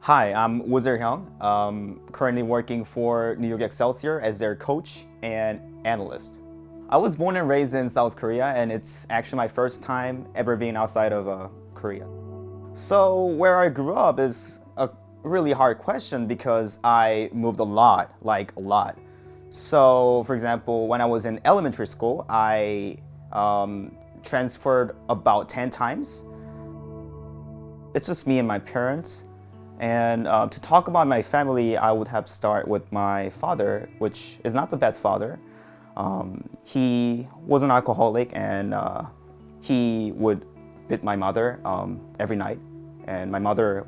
Hi, I'm Wizardhyeong, currently working for New York Excelsior as their coach and analyst. I was born and raised in South Korea, and it's actually my first time ever being outside of Korea. So where I grew up is a really hard question because I moved a lot, like a lot. So for example, when I was in elementary school, I transferred about 10 times. It's just me and my parents. And to talk about my family, I would have to start with my father, which is not the best father. He was an alcoholic, and he would beat my mother every night. And my mother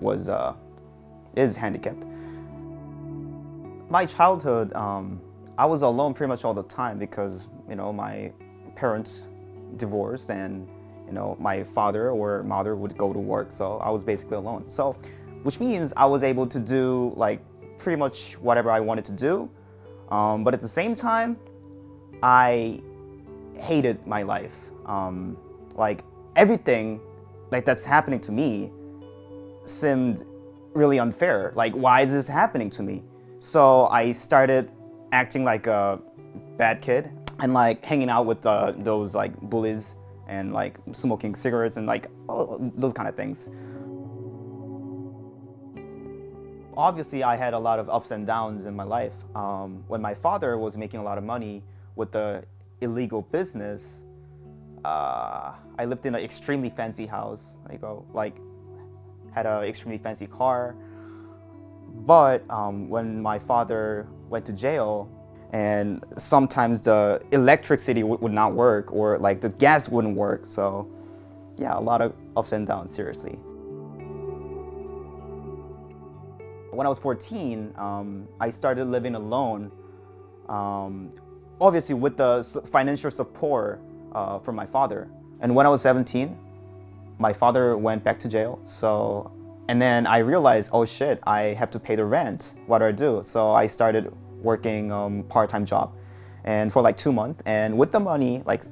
is handicapped. My childhood, I was alone pretty much all the time because my parents divorced, and my father or mother would go to work, so I was basically alone. So, which means I was able to do like pretty much whatever I wanted to do, but at the same time, I hated my life. Like everything like that's happening to me seemed really unfair. Like, why is this happening to me? So I started acting like a bad kid and like hanging out with those like bullies and like smoking cigarettes and like those kind of things. Obviously, I had a lot of ups and downs in my life. When my father was making a lot of money with the illegal business, I lived in an extremely fancy house. Like had an extremely fancy car. But when my father went to jail, and sometimes the electricity would not work, or like the gas wouldn't work. So yeah, a lot of ups and downs, seriously. When I was 14, I started living alone, obviously with the financial support from my father. And when I was 17, my father went back to jail. And then I realized, oh shit, I have to pay the rent. What do I do? So I started working part-time job, and for like 2 months. And with the money, like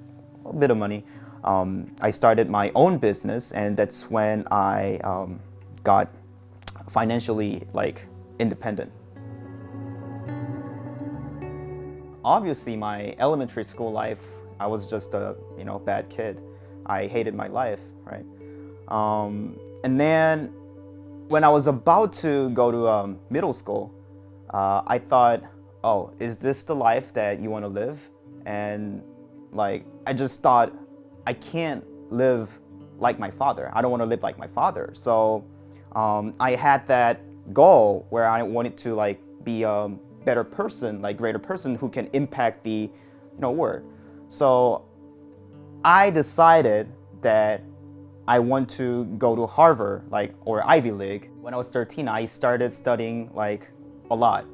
a bit of money, I started my own business, and that's when I got financially like independent. Obviously, my elementary school life, I was just a bad kid. I hated my life, right? And then when I was about to go to middle school, I thought, oh, is this the life that you want to live? And like I just thought, I can't live like my father. I don't want to live like my father. So I had that goal where I wanted to like be a better person, like greater person who can impact the world. So I decided that I want to go to Harvard, like, or Ivy League. When I was 13, I started studying like a lot.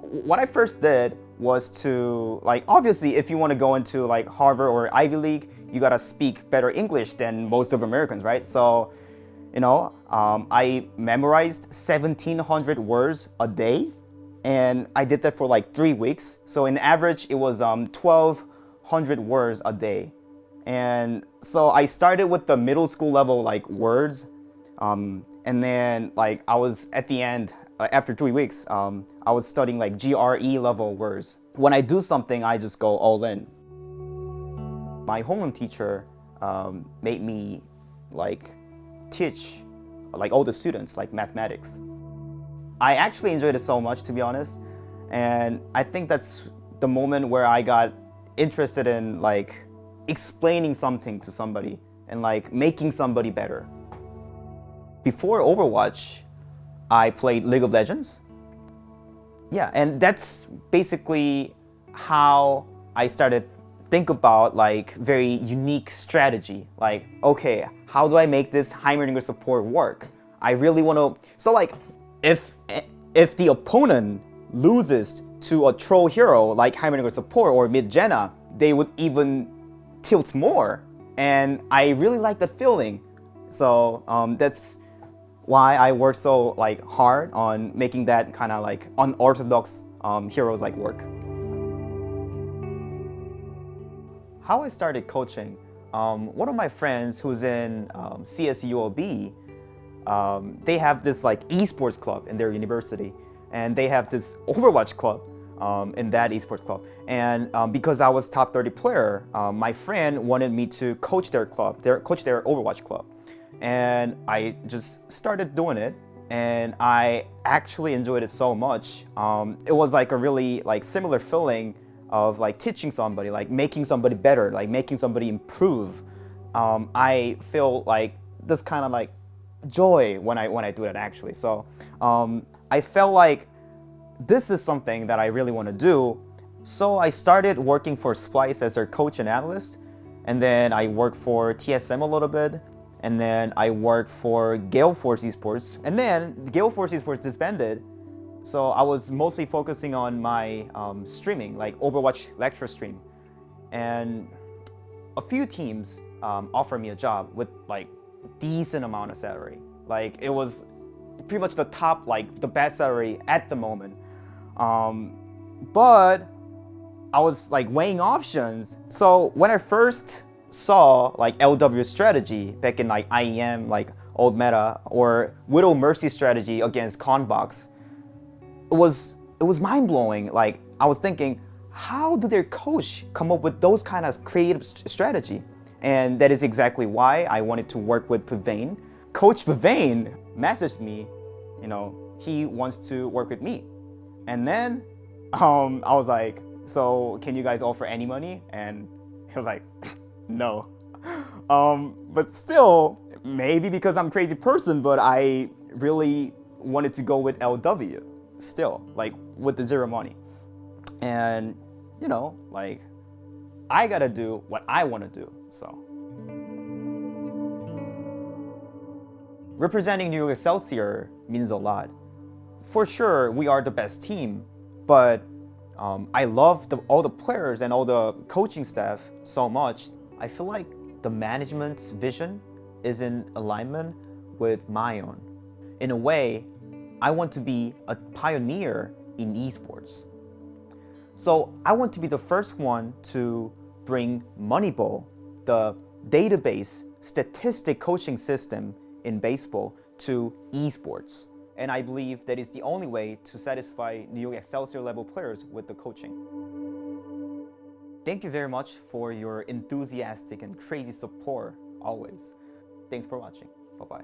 What I first did was to like, obviously if you want to go into like Harvard or Ivy League, you gotta speak better English than most of Americans, right? So I memorized 1,700 words a day, and I did that for like 3 weeks. So in average, it was 1,200 words a day. And so I started with the middle school level like words, and then like I was at the end, after 3 weeks, I was studying like GRE level words. When I do something, I just go all in. My homeroom teacher made me like teach like all the students like mathematics. I actually enjoyed it so much, to be honest, and I think that's the moment where I got interested in like explaining something to somebody and like making somebody better. Before Overwatch, I played League of Legends. Yeah, and that's basically how I started think about like very unique strategy. Like, okay, how do I make this Heimerdinger support work? I really want to. So like, if the opponent loses to a troll hero like Heimerdinger support or mid Jenna, they would even tilt more, and I really like that feeling. So that's why I work so like hard on making that kind of like unorthodox heroes like work. How I started coaching, one of my friends who's in CSUOB they have this like esports club in their university, and they have this Overwatch club in that esports club. And because I was top 30 player, my friend wanted me to coach their club, coach their Overwatch club. And I just started doing it, and I actually enjoyed it so much. It was like a really like similar feeling of like teaching somebody, like making somebody better, like making somebody improve. I feel like this kind of like joy when I do that actually. So I felt like this is something that I really want to do. So I started working for Splice as their coach and analyst, and then I worked for TSM a little bit, and then I worked for Gale Force Esports, and then Gale Force Esports disbanded. So I was mostly focusing on my streaming, like Overwatch lecture stream, and a few teams offered me a job with like decent amount of salary. Like it was pretty much the top, like the best salary at the moment. But I was like weighing options. So when I first saw like LW strategy back in like IEM, like old meta, or Widow Mercy strategy against Conbox, it was mind blowing. Like I was thinking, how do their coach come up with those kind of creative strategy? And that is exactly why I wanted to work with Pavane. Coach Pavane messaged me, you know, he wants to work with me. And then I was like, so can you guys offer any money? And he was like, no. But still, maybe because I'm a crazy person, but I really wanted to go with LW still, like with the zero money. And, you know, like I gotta do what I wanna do, so. Representing New York Excelsior means a lot. For sure, we are the best team, but I love all the players and all the coaching staff so much. I feel like the management's vision is in alignment with my own. In a way, I want to be a pioneer in esports. So I want to be the first one to bring Moneyball, the database statistic coaching system in baseball, to esports. And I believe that is the only way to satisfy New York Excelsior level players with the coaching. Thank you very much for your enthusiastic and crazy support always. Thanks for watching. Bye-bye.